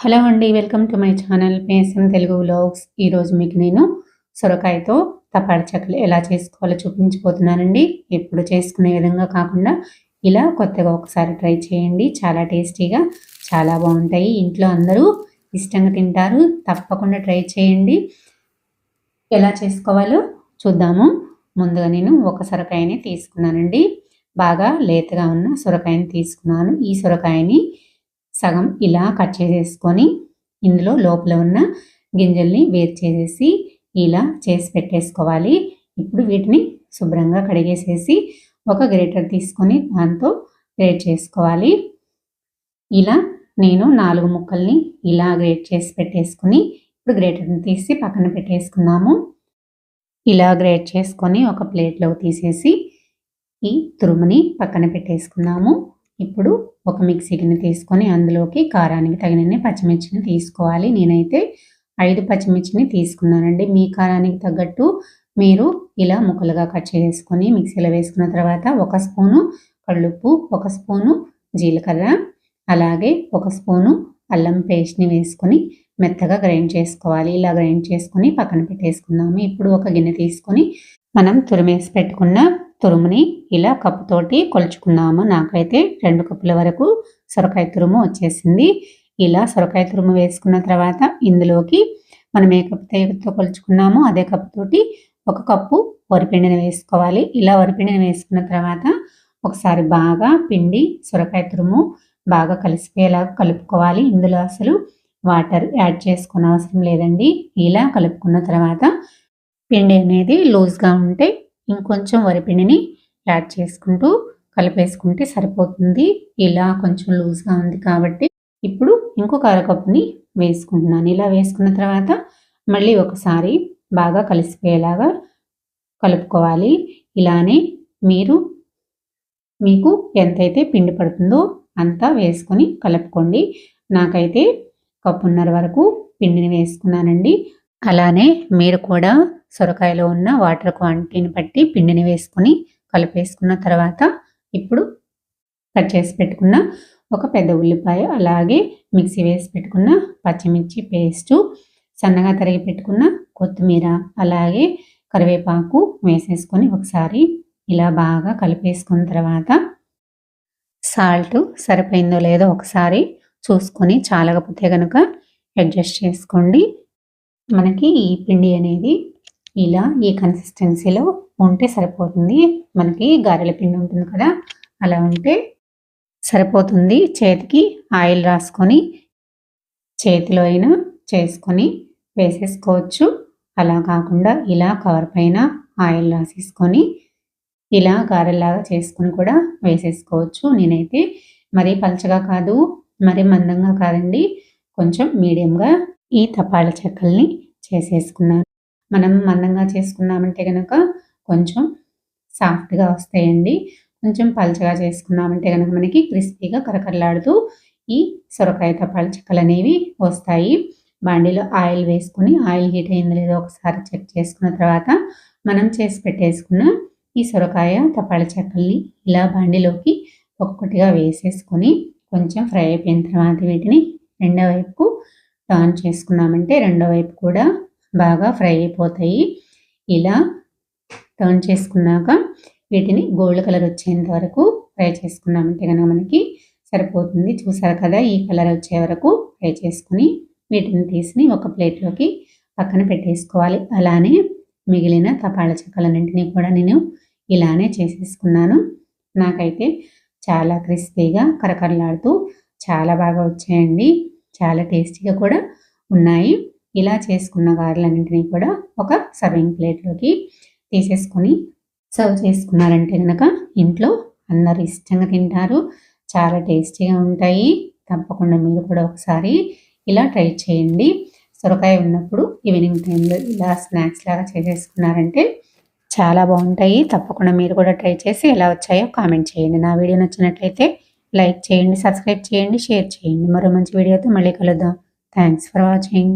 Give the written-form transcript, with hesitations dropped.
Hello అండి. Welcome to my channel PSM Telugu vlogs. ఈరోజు మీకు నేను సొరకాయతో తపాడి చెక్కలు ఎలా చేసుకోవాలో చూపించబోతున్నానండి. ఎప్పుడు చేసుకునే విధంగా కాకుండా ఇలా కొత్తగా ఒకసారి ట్రై చేయండి. చాలా టేస్టీగా చాలా బాగుంటాయి. ఇంట్లో అందరూ ఇష్టంగా తింటారు. తప్పకుండా ట్రై చేయండి. ఎలా చేసుకోవాలో చూద్దాము. ముందుగా నేను ఒక సొరకాయని తీసుకున్నానండి. బాగా లేతగా ఉన్న సొరకాయని తీసుకున్నాను. ఈ సొరకాయని సగం ఇలా కట్ చేసేసుకొని ఇందులో లోపల ఉన్న గింజల్ని వేరు చేసేసి ఇలా చేసి పెట్టేసుకోవాలి. ఇప్పుడు వీటిని శుభ్రంగా కడిగేసేసి ఒక గ్రేటర్ తీసుకొని దాంతో గ్రేట్ చేసుకోవాలి. ఇలా నేను 4 ముక్కల్ని ఇలా గ్రేట్ చేసి పెట్టేసుకుని ఇప్పుడు గ్రేటర్ని తీసి పక్కన పెట్టేసుకుందాము. ఇలా గ్రేట్ చేసుకొని ఒక ప్లేట్లోకి తీసేసి ఈ తురుముని పక్కన పెట్టేసుకుందాము. ఇప్పుడు ఒక మిక్సీ గిన్నె తీసుకొని అందులోకి కారానికి తగినన్ని పచ్చిమిర్చిని తీసుకోవాలి. నేనైతే 5 పచ్చిమిర్చిని తీసుకున్నానండి. మీ కారానికి తగ్గట్టు మీరు ఇలా ముక్కలుగా కట్ చేసుకొని మిక్సీలో వేసుకున్న తర్వాత 1 స్పూను కల్లుప్పు, 1 స్పూను జీలకర్ర, అలాగే 1 స్పూను అల్లం పేస్ట్ని వేసుకొని మెత్తగా గ్రైండ్ చేసుకోవాలి. ఇలా గ్రైండ్ చేసుకొని పక్కన పెట్టేసుకుందాము. ఇప్పుడు ఒక గిన్నె తీసుకొని మనం తురిమేసి పెట్టుకున్న తురుముని ఇలా కప్పుతోటి కొలుచుకున్నాము. నాకైతే 2 కప్పుల వరకు సొరకాయ తురుము వచ్చేసింది. ఇలా సొరకాయ తురుము వేసుకున్న తర్వాత ఇందులోకి మనం ఏ కప్పుతో కొలుచుకున్నామో అదే కప్పుతోటి 1 కప్పు వరిపిండిని వేసుకోవాలి. ఇలా వరిపిండిని వేసుకున్న తర్వాత ఒకసారి బాగా పిండి సొరకాయ తురుము బాగా కలిసిపోయేలా కలుపుకోవాలి. ఇందులో అసలు వాటర్ యాడ్ చేసుకునే అవసరం లేదండి. ఇలా కలుపుకున్న తర్వాత పిండి అనేది లూజ్గా ఉంటే ఇంకొంచెం వరిపిండిని యాడ్ చేసుకుంటూ కలిపేసుకుంటే సరిపోతుంది. ఇలా కొంచెం లూజ్గా ఉంది కాబట్టి ఇప్పుడు ఇంకొక అరకప్పుని వేసుకుంటున్నాను. ఇలా వేసుకున్న తర్వాత మళ్ళీ ఒకసారి బాగా కలిసిపోయేలాగా కలుపుకోవాలి. ఇలానే మీకు ఎంతైతే పిండి పడుతుందో అంతా వేసుకొని కలుపుకోండి. నాకైతే 1.5 కప్పు వరకు పిండిని వేసుకున్నానండి. అలానే మీరు కూడా సొరకాయలో ఉన్న వాటర్ క్వాంటిటీని బట్టి పిండిని వేసుకొని కలిపేసుకున్న తర్వాత ఇప్పుడు కట్ చేసి పెట్టుకున్న ఒక పెద్ద ఉల్లిపాయ, అలాగే మిక్సీ వేసి పెట్టుకున్న పచ్చిమిర్చి పేస్టు, సన్నగా తరిగి పెట్టుకున్న కొత్తిమీర, అలాగే కరివేపాకు వేసేసుకొని ఒకసారి ఇలా బాగా కలిపేసుకున్న తర్వాత సాల్ట్ సరిపోయిందో లేదో ఒకసారి చూసుకొని చాలకపోతే కనుక అడ్జస్ట్ చేసుకోండి. మనకి ఈ పిండి అనేది ఇలా ఈ కన్సిస్టెన్సీలో ఉంటే సరిపోతుంది. మనకి గారెల పిండి ఉంటుంది కదా, అలా ఉంటే సరిపోతుంది. చేతికి ఆయిల్ రాసుకొని చేతిలో అయినా చేసుకొని వేసేసుకోవచ్చు. అలా కాకుండా ఇలా కవర్ పైన ఆయిల్ రాసేసుకొని ఇలా గారెలాగా చేసుకొని కూడా వేసేసుకోవచ్చు. నేనైతే మరీ పలచగా కాదు, మరీ మందంగా కాదండి, కొంచెం మీడియంగా ఈ తపాల చెక్కల్ని చేసేసుకున్నాను. మనం మందంగా చేసుకున్నామంటే కనుక కొంచెం సాఫ్ట్గా వస్తాయండి. కొంచెం పలచగా చేసుకున్నామంటే కనుక మనకి క్రిస్పీగా కరకరలాడుతూ ఈ సొరకాయ తపాల చెక్కలు అనేవి వస్తాయి. బాండీలో ఆయిల్ వేసుకొని ఆయిల్ హీట్ అయిందో లేదో ఒకసారి చెక్ చేసుకున్న తర్వాత మనం చేసి పెట్టేసుకున్న ఈ సొరకాయ తపాల చెక్కల్ని ఇలా బాండీలోకి ఒక్కొక్కటిగా వేసేసుకొని కొంచెం ఫ్రై అయిపోయిన తర్వాత వీటిని రెండో వైపుకు టర్న్ చేసుకున్నామంటే రెండో వైపు కూడా బాగా ఫ్రై అయిపోతాయి. ఇలా టర్న్ చేసుకున్నాక వీటిని గోల్డ్ కలర్ వచ్చేంత వరకు ఫ్రై చేసుకున్నామంటే కనుక మనకి సరిపోతుంది. చూసారు కదా, ఈ కలర్ వచ్చే వరకు ఫ్రై చేసుకుని వీటిని తీసి ఒక ప్లేట్లోకి పక్కన పెట్టేసుకోవాలి. అలానే మిగిలిన తపాల చెక్కలన్నింటినీ కూడా నేను ఇలానే చేసేసుకున్నాను. నాకైతే చాలా క్రిస్పీగా కరకరలాడుతూ చాలా బాగా వచ్చాయండి. చాలా టేస్టీగా కూడా ఉన్నాయి. ఇలా చేసుకున్న గారెలన్నింటినీ కూడా ఒక సర్వింగ్ ప్లేట్లోకి తీసేసుకొని సర్వ్ చేసుకున్నారంటే కనుక ఇంట్లో అందరూ ఇష్టంగా తింటారు. చాలా టేస్టీగా ఉంటాయి. తప్పకుండా మీరు కూడా ఒకసారి ఇలా ట్రై చేయండి. సొరకాయ ఉన్నప్పుడు ఈవినింగ్ టైంలో ఇలా స్నాక్స్ లాగా చేసేసుకున్నారంటే చాలా బాగుంటాయి. తప్పకుండా మీరు కూడా ట్రై చేసి ఎలా వచ్చాయో కామెంట్ చేయండి. నా వీడియో నచ్చినట్లయితే లైక్ చేయండి, సబ్స్క్రైబ్ చేయండి, షేర్ చేయండి. మరో మంచి వీడియోతో మళ్ళీ కలుద్దాం. Thanks for watching.